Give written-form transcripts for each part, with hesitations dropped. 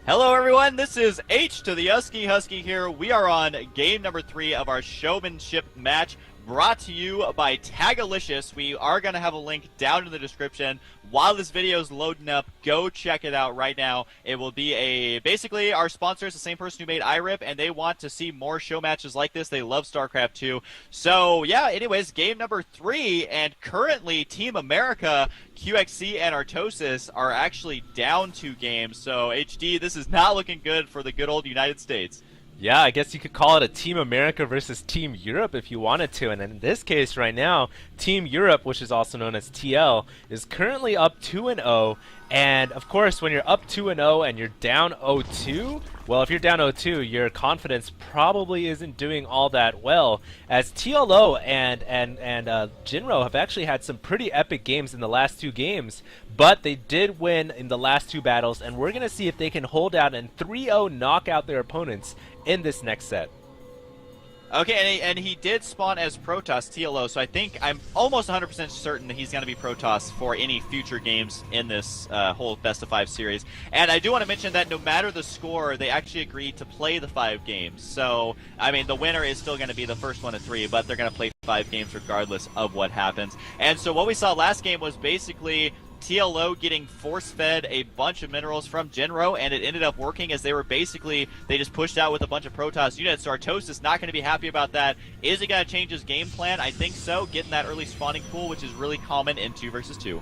Hello everyone, this is H to the Husky here. We are on game number 3 of our showmanship match, brought to you by Tagalicious. We are going to have a link down in the description. While this video is loading up, go check it out right now. It will be basically our sponsor is the same person who made IRIP, and they want to see more show matches like this. They love Starcraft 2. So yeah, anyways, game number 3, and currently Team America, QXC and Artosis are actually down 2 games. So HD, this is not looking good for the good old United States. Yeah, I guess you could call it a Team America versus Team Europe if you wanted to. And in this case right now, Team Europe, which is also known as TL, is currently up 2-0. And of course, when you're up 2-0 and you're down 0-2, well, if you're down 0-2, your confidence probably isn't doing all that well. As TLO and Jinro have actually had some pretty epic games in the last 2 games, but they did win in the last 2 battles, and we're going to see if they can hold out and 3-0 knock out their opponents in this next set. Okay, and he did spawn as Protoss TLO, so I think I'm almost 100% certain that he's going to be Protoss for any future games in this whole Best of 5 series. And I do want to mention that no matter the score, they actually agreed to play the 5 games. So, I mean, the winner is still going to be the first one of 3, but they're going to play 5 games regardless of what happens. And so what we saw last game was basically TLO getting force-fed a bunch of minerals from Jinro, and it ended up working as they just pushed out with a bunch of Protoss units. So Artosis not going to be happy about that. Is he going to change his game plan? I think so, getting that early spawning pool, which is really common in 2 versus 2.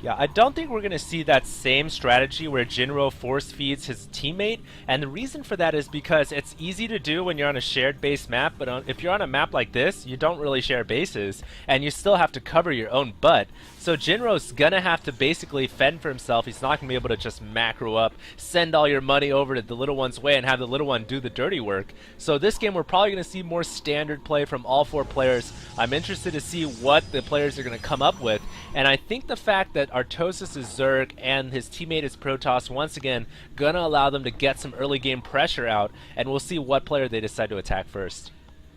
Yeah, I don't think we're going to see that same strategy where Jinro force feeds his teammate, and the reason for that is because it's easy to do when you're on a shared base map, but if you're on a map like this, you don't really share bases, and you still have to cover your own butt. So Jinro's gonna have to basically fend for himself. He's not gonna be able to just macro up, send all your money over to the little one's way and have the little one do the dirty work. So this game we're probably gonna see more standard play from all 4 players. I'm interested to see what the players are gonna come up with, and I think the fact that Artosis is Zerg and his teammate is Protoss once again gonna allow them to get some early game pressure out, and we'll see what player they decide to attack first.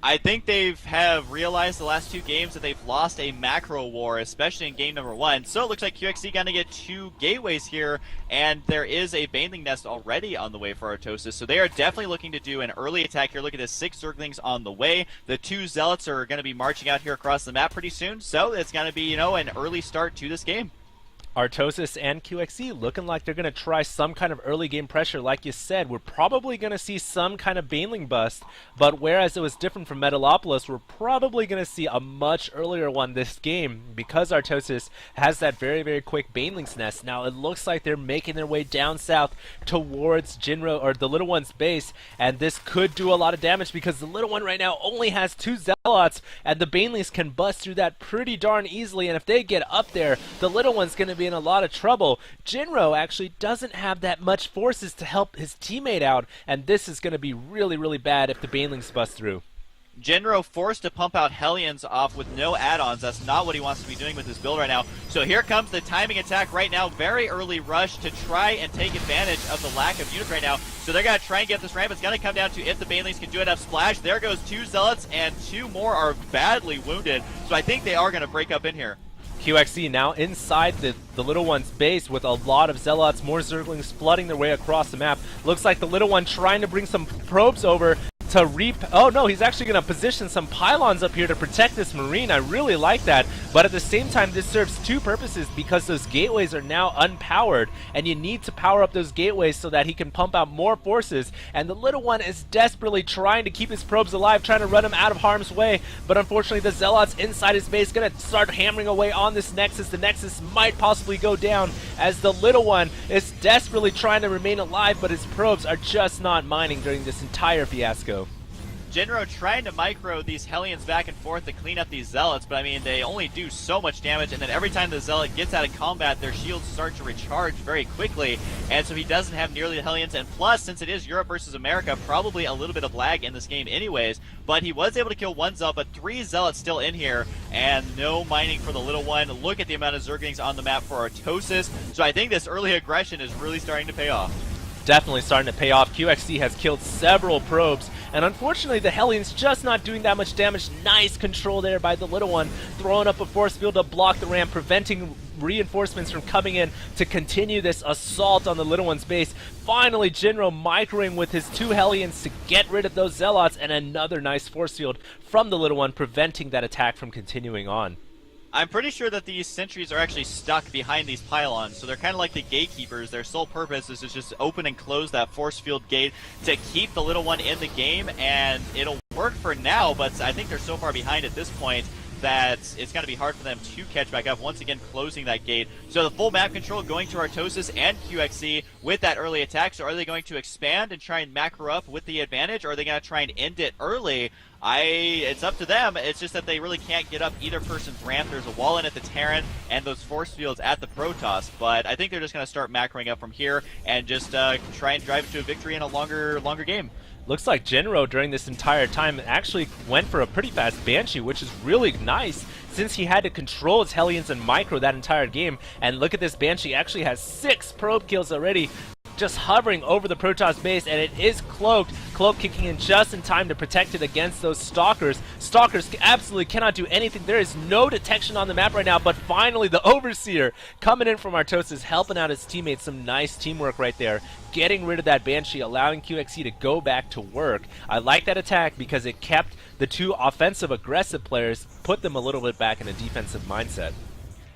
I think they have realized the last 2 games that they've lost a macro war, especially in game number 1. So it looks like QXC going to get 2 gateways here, and there is a Baneling Nest already on the way for Artosis. So they are definitely looking to do an early attack here. Look at this, 6 Zerglings on the way. The 2 Zealots are going to be marching out here across the map pretty soon. So it's going to be, an early start to this game. Artosis and QXC looking like they're going to try some kind of early game pressure. Like you said, we're probably going to see some kind of Baneling bust, but whereas it was different from Metalopolis, we're probably going to see a much earlier one this game because Artosis has that very, very quick Baneling's Nest. Now, it looks like they're making their way down south towards Jinro, or the Little One's base, and this could do a lot of damage because the Little One right now only has 2 Zealots, and the Banelings can bust through that pretty darn easily, and if they get up there, the Little One's going to be in a lot of trouble. Jinro actually doesn't have that much forces to help his teammate out, and this is going to be really, really bad if the Banelings bust through. Jinro forced to pump out Hellions off with no add-ons. That's not what he wants to be doing with his build right now. So here comes the timing attack right now. Very early rush to try and take advantage of the lack of units right now. So they're going to try and get this ramp. It's going to come down to if the Banelings can do enough splash. There goes 2 Zealots, and 2 more are badly wounded. So I think they are going to break up in here. QXC now inside the Little One's base with a lot of Zealots, more Zerglings flooding their way across the map. Looks like the Little One trying to bring some probes over to oh no, he's actually going to position some pylons up here to protect this Marine. I really like that, but at the same time this serves 2 purposes because those gateways are now unpowered, and you need to power up those gateways so that he can pump out more forces, and the Little One is desperately trying to keep his probes alive, trying to run him out of harm's way, but unfortunately the Zealots inside his base going to start hammering away on this Nexus. The Nexus might possibly go down as the Little One is desperately trying to remain alive, but his probes are just not mining during this entire fiasco. Jinro trying to micro these Hellions back and forth to clean up these Zealots, but I mean, they only do so much damage, and then every time the Zealot gets out of combat, their shields start to recharge very quickly, and so he doesn't have nearly the Hellions, and plus, since it is Europe versus America, probably a little bit of lag in this game anyways, but he was able to kill 1 Zealot, but 3 Zealots still in here, and no mining for the Little One. Look at the amount of Zerglings on the map for Artosis, so I think this early aggression is really starting to pay off. Definitely starting to pay off. QXC has killed several probes, and unfortunately the Hellions just not doing that much damage. Nice control there by the Little One, throwing up a force field to block the ramp, preventing reinforcements from coming in to continue this assault on the Little One's base. Finally, Jinro microing with his 2 Hellions to get rid of those Zealots, and another nice force field from the Little One, preventing that attack from continuing on. I'm pretty sure that these sentries are actually stuck behind these pylons, so they're kind of like the gatekeepers. Their sole purpose is to just open and close that force field gate to keep the Little One in the game, and it'll work for now, but I think they're so far behind at this point that it's going to be hard for them to catch back up, once again closing that gate. So the full map control going to Artosis and QXC with that early attack. So are they going to expand and try and macro up with the advantage, or are they going to try and end it early? It's up to them. It's just that they really can't get up either person's ramp. There's a wall in at the Terran and those force fields at the Protoss, but I think they're just going to start macroing up from here and just try and drive it to a victory in a longer game. Looks like Jinro during this entire time actually went for a pretty fast Banshee, which is really nice since he had to control his Hellions and micro that entire game. And look at this, Banshee actually has 6 probe kills already, just hovering over the Protoss base, and it is cloaked. Cloak kicking in just in time to protect it against those Stalkers. Stalkers absolutely cannot do anything. There is no detection on the map right now, but finally the Overseer coming in from Artosis, helping out his teammates. Some nice teamwork right there, getting rid of that Banshee, allowing QXC to go back to work. I like that attack because it kept the 2 offensive aggressive players, put them a little bit back in a defensive mindset.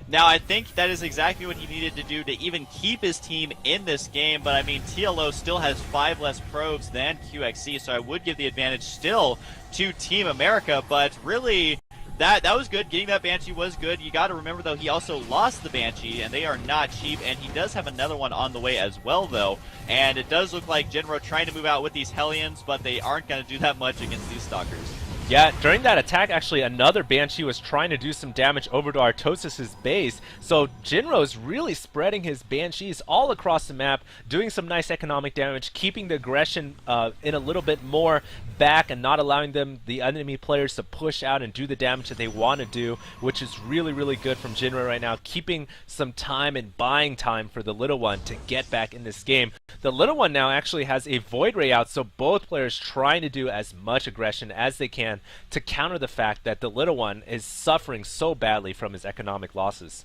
Now, I think that is exactly what he needed to do to even keep his team in this game, but I mean, TLO still has 5 less probes than QXC, so I would give the advantage still to Team America, but really, that was good. Getting that Banshee was good. You got to remember, though, he also lost the Banshee, and they are not cheap, and he does have another one on the way as well, though, and it does look like Jinro trying to move out with these Hellions, but they aren't going to do that much against these Stalkers. Yeah, during that attack, actually, another Banshee was trying to do some damage over to Artosis' base. So Jinro's really spreading his Banshees all across the map, doing some nice economic damage, keeping the aggression in a little bit more back and not allowing the enemy players to push out and do the damage that they want to do, which is really, really good from Jinro right now, keeping some time and buying time for the Little One to get back in this game. The Little One now actually has a Void Ray out, so both players trying to do as much aggression as they can to counter the fact that the Little One is suffering so badly from his economic losses.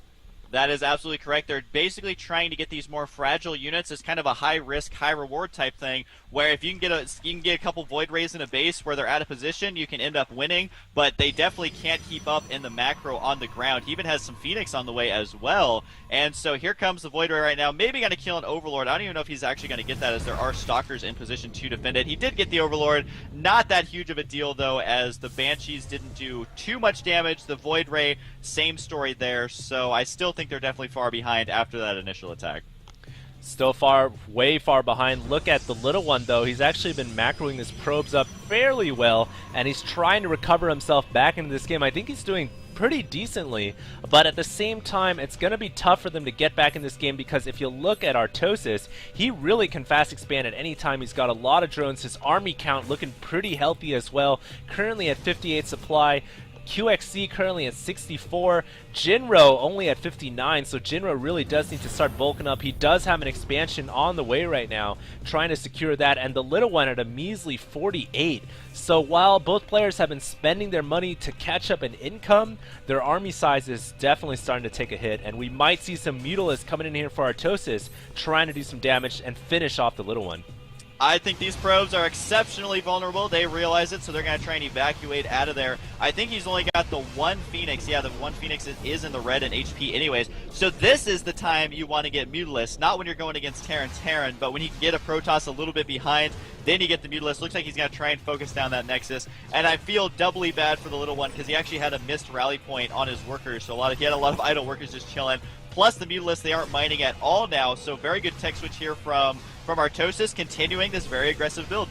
That is absolutely correct. They're basically trying to get these more fragile units as kind of a high-risk, high-reward type thing, where if you can get a couple Void Rays in a base where they're out of position, you can end up winning, but they definitely can't keep up in the macro on the ground. He even has some Phoenix on the way as well, and so here comes the Void Ray right now, maybe going to kill an Overlord. I don't even know if he's actually going to get that, as there are Stalkers in position to defend it. He did get the Overlord. Not that huge of a deal, though, as the Banshees didn't do too much damage. The Void Ray, same story there, so I still think they're definitely far behind after that initial attack. Still way far behind. Look at the Little One, though. He's actually been macroing his probes up fairly well, and he's trying to recover himself back into this game. I think he's doing pretty decently, but at the same time, it's going to be tough for them to get back in this game, because if you look at Artosis, he really can fast expand at any time. He's got a lot of drones. His army count looking pretty healthy as well, currently at 58 supply. QXC currently at 64, Jinro only at 59, so Jinro really does need to start bulking up. He does have an expansion on the way right now, trying to secure that, and the Little One at a measly 48. So while both players have been spending their money to catch up in income, their army size is definitely starting to take a hit, and we might see some Mutilas coming in here for Artosis, trying to do some damage and finish off the Little One. I think these probes are exceptionally vulnerable. They realize it, so they're going to try and evacuate out of there. I think he's only got the one Phoenix. Yeah, the one Phoenix is in the red in HP anyways. So this is the time you want to get Mutalisk. Not when you're going against Terran, but when you can get a Protoss a little bit behind, then you get the Mutalisk. Looks like he's going to try and focus down that Nexus. And I feel doubly bad for the Little One, because he actually had a missed rally point on his workers. So he had a lot of idle workers just chilling. Plus the Mutalisk, they aren't mining at all now. So very good tech switch here from Artosis, continuing this very aggressive build.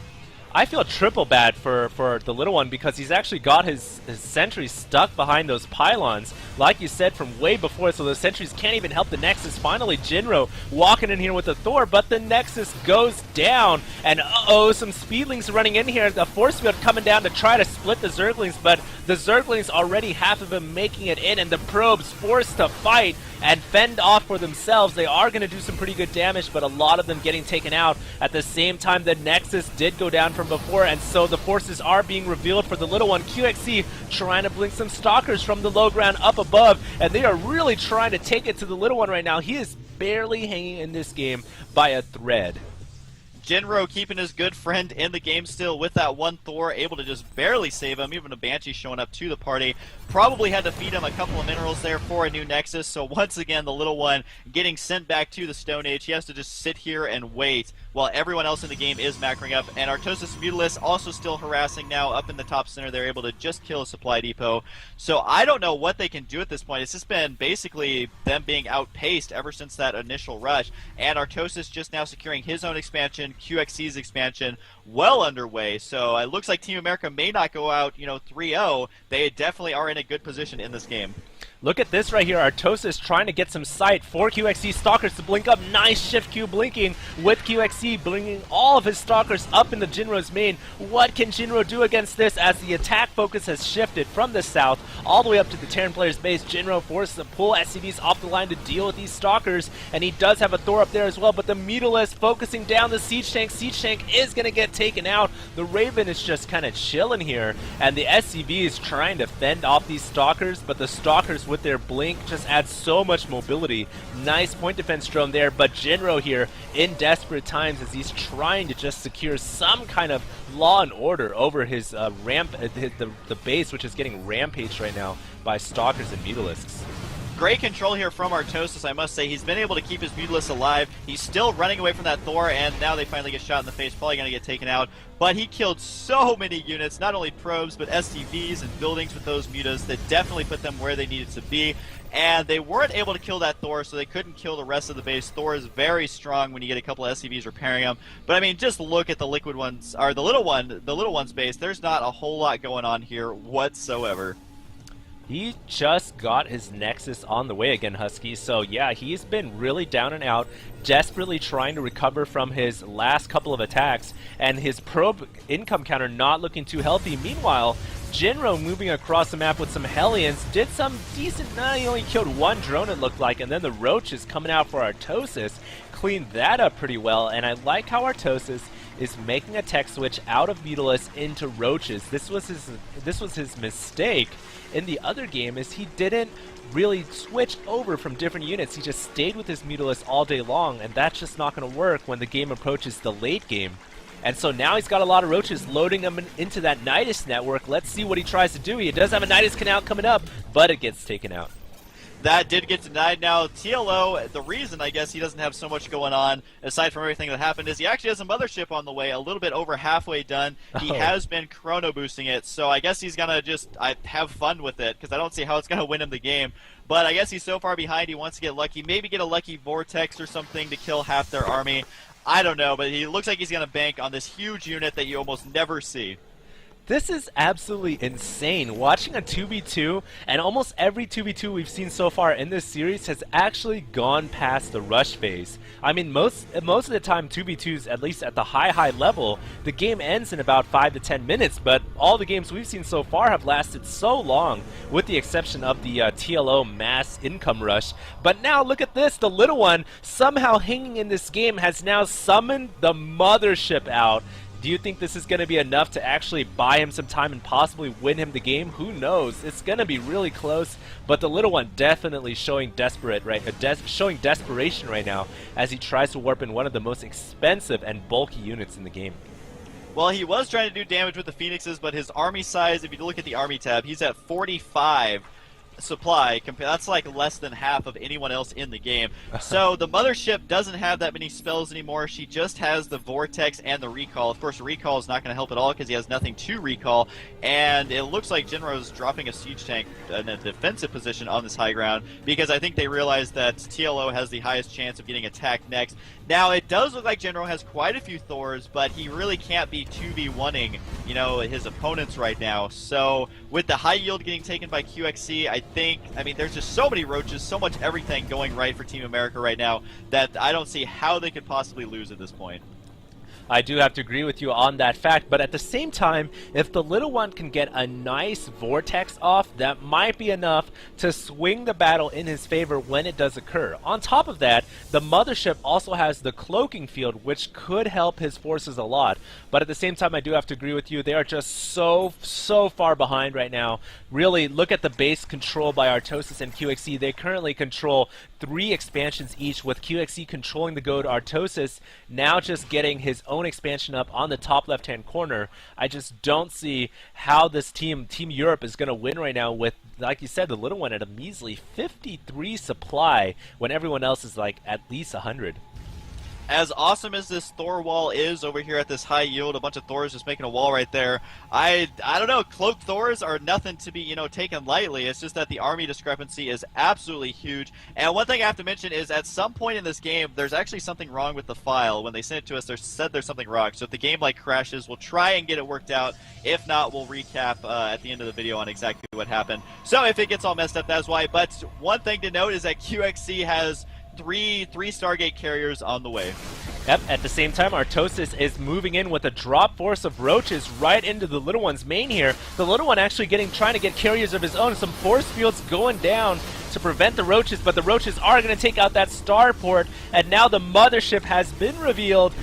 I feel triple bad for the Little One, because he's actually got his sentries stuck behind those pylons, like you said, from way before, so the sentries can't even help the Nexus. Finally, Jinro walking in here with the Thor, but the Nexus goes down, and uh-oh, some Speedlings running in here. The force field coming down to try to split the Zerglings, but the Zerglings already half of them making it in, and the probes forced to fight. and fend off for themselves. They are going to do some pretty good damage, but a lot of them getting taken out. At the same time, the Nexus did go down from before, and so the forces are being revealed for the little one. QXC trying to blink some Stalkers from the low ground up above, and they are really trying to take it to the little one right now. He is barely hanging in this game by a thread. Jinro keeping his good friend in the game still with that one Thor, able to just barely save him. Even a Banshee showing up to the party. Probably had to feed him a couple of minerals there for a new Nexus. So once again, the little one getting sent back to the Stone Age. He has to just sit here and wait while everyone else in the game is macroing up. And Artosis Mutalisk also still harassing now up in the top center. They're able to just kill a supply depot. So I don't know what they can do at this point. It's just been basically them being outpaced ever since that initial rush. And Artosis just now securing his own expansion. QXC's expansion well underway, so it looks like Team America may not go out, 3-0. They definitely are in a good position in this game. Look at this right here. Artosis trying to get some sight for QXC Stalkers to blink up. Nice shift Q blinking with QXC bringing all of his Stalkers up in the Jinro's main. What can Jinro do against this as the attack focus has shifted from the south all the way up to the Terran player's base? Jinro forced to pull SCVs off the line to deal with these Stalkers, and he does have a Thor up there as well, but the Mutalisk focusing down the Siege Tank. Siege Tank is going to get taken out. The Raven is just kind of chilling here, and the SCV is trying to fend off these Stalkers, but the Stalkers with their blink just adds so much mobility. Nice point defense drone there, but Jinro here in desperate times as he's trying to just secure some kind of law and order over his the base, which is getting rampaged right now by Stalkers and Mutalisks. Great control here from Artosis, I must say. He's been able to keep his Mutalisk alive. He's still running away from that Thor, and now they finally get shot in the face. Probably going to get taken out. But he killed so many units, not only probes, but SCVs and buildings with those mutas that definitely put them where they needed to be. And they weren't able to kill that Thor, so they couldn't kill the rest of the base. Thor is very strong when you get a couple of SCVs repairing him. But I mean, just look at the liquid ones, or the little one's base. There's not a whole lot going on here whatsoever. He just got his Nexus on the way again, Husky. So yeah, he's been really down and out, desperately trying to recover from his last couple of attacks, and his probe income counter not looking too healthy. Meanwhile, Jinro moving across the map with some Hellions, did some decent, he only killed one drone it looked like, and then the Roaches coming out for Artosis, cleaned that up pretty well, and I like how Artosis is making a tech switch out of Mutalisk into Roaches. This was his mistake in the other game, is he didn't really switch over from different units. He just stayed with his Mutalisk all day long, and that's just not going to work when the game approaches the late game. And so now he's got a lot of Roaches loading them into that Nidus network. Let's see what he tries to do. He does have a Nidus canal coming up, but it gets taken out. That did get denied. Now, TLO, the reason I guess he doesn't have so much going on, aside from everything that happened, is he actually has a mothership on the way, a little bit over halfway done. He has been chrono boosting it, so I guess he's going to just have fun with it, because I don't see how it's going to win him the game. But I guess he's so far behind, he wants to get lucky, maybe get a lucky Vortex or something to kill half their army. I don't know, but he looks like he's going to bank on this huge unit that you almost never see. This is absolutely insane. Watching a 2v2, and almost every 2v2 we've seen so far in this series has actually gone past the rush phase. I mean, most of the time 2v2s, at least at the high level, the game ends in about 5 to 10 minutes, but all the games we've seen so far have lasted so long, with the exception of the TLO mass income rush. But now look at this, the little one somehow hanging in this game has now summoned the mothership out. Do you think this is going to be enough to actually buy him some time and possibly win him the game? Who knows? It's going to be really close, but the little one definitely showing showing desperation right now as he tries to warp in one of the most expensive and bulky units in the game. Well, he was trying to do damage with the Phoenixes, but his army size, if you look at the army tab, he's at 45 supply. That's like less than half of anyone else in the game. So the mothership doesn't have that many spells anymore. She just has the Vortex and the Recall. Of course, Recall is not going to help at all because he has nothing to recall, and it looks like Jinro's dropping a siege tank in a defensive position on this high ground because I think they realize that TLO has the highest chance of getting attacked next. Now, it does look like Jinro has quite a few Thors, but he really can't be 2v1ing, his opponents right now. So with the high yield getting taken by QXC, I mean, there's just so many Roaches, so much everything going right for Team America right now that I don't see how they could possibly lose at this point. I do have to agree with you on that fact, but at the same time, if the little one can get a nice vortex off, that might be enough to swing the battle in his favor when it does occur. On top of that, the mothership also has the cloaking field, which could help his forces a lot. But at the same time, I do have to agree with you. They are just so far behind right now. Really, look at the base control by Artosis and QXE. They currently control 3 expansions each, with QXE controlling the goat. Artosis now just getting his own expansion up on the top left-hand corner. I just don't see how this Team Europe, is going to win right now with, like you said, the little one at a measly 53 supply when everyone else is like at least 100. As awesome as this Thor wall is over here at this high yield, a bunch of Thors just making a wall right there. I don't know, cloaked Thors are nothing to be, taken lightly. It's just that the army discrepancy is absolutely huge. And one thing I have to mention is at some point in this game, there's actually something wrong with the file. When they sent it to us, they said there's something wrong. So if the game crashes, we'll try and get it worked out. If not, we'll recap at the end of the video on exactly what happened. So if it gets all messed up, that's why. But one thing to note is that QXC has three Stargate carriers on the way. Yep, at the same time, Artosis is moving in with a drop force of roaches right into the little one's main here. The little one actually trying to get carriers of his own. Some force fields going down to prevent the roaches, but the roaches are going to take out that starport, and now the mothership has been revealed.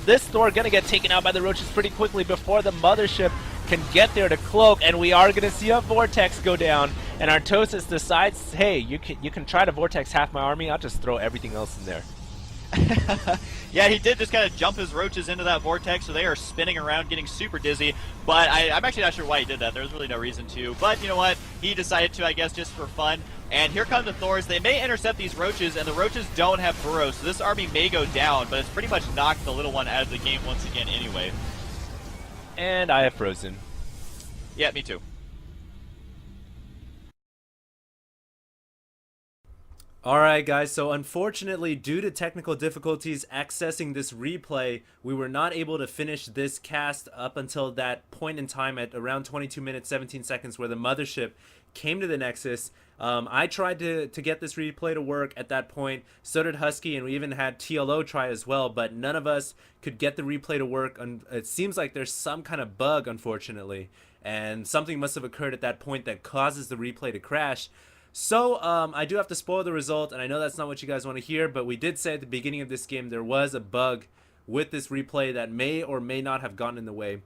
This Thor going to get taken out by the roaches pretty quickly before the mothership can get there to cloak, and we are going to see a vortex go down, and Artosis decides, hey, you can try to vortex half my army, I'll just throw everything else in there. Yeah, he did just kind of jump his roaches into that vortex, so they are spinning around, getting super dizzy. But I'm actually not sure why he did that. There's really no reason to. But you know what? He decided to, I guess, just for fun. And here come the Thors. They may intercept these roaches, and the roaches don't have burrows, so this army may go down, but it's pretty much knocked the little one out of the game once again anyway. And I have frozen. Yeah, me too. Alright guys, so unfortunately due to technical difficulties accessing this replay, we were not able to finish this cast up until that point in time at around 22 minutes 17 seconds where the mothership came to the Nexus. I tried to get this replay to work at that point, so did Husky, and we even had TLO try as well, but none of us could get the replay to work. It seems like there's some kind of bug, unfortunately, and something must have occurred at that point that causes the replay to crash. So, I do have to spoil the result, and I know that's not what you guys want to hear, but we did say at the beginning of this game there was a bug with this replay that may or may not have gotten in the way,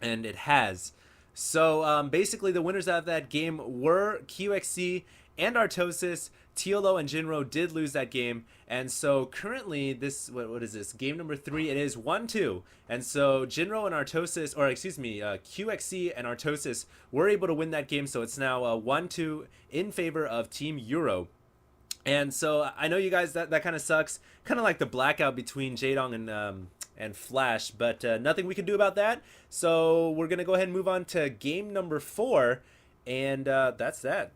and it has. So, basically the winners of that game were QXC and Artosis. TLO and Jinro did lose that game, and so currently this, what is this, game number 3, it is 1-2, and so Jinro and Artosis, or excuse me, QXC and Artosis were able to win that game, so it's now 1-2 in favor of Team Euro. And so I know you guys, that kind of sucks, kind of like the blackout between Jaedong and Flash, but nothing we can do about that, so we're gonna go ahead and move on to game number 4, and that's that.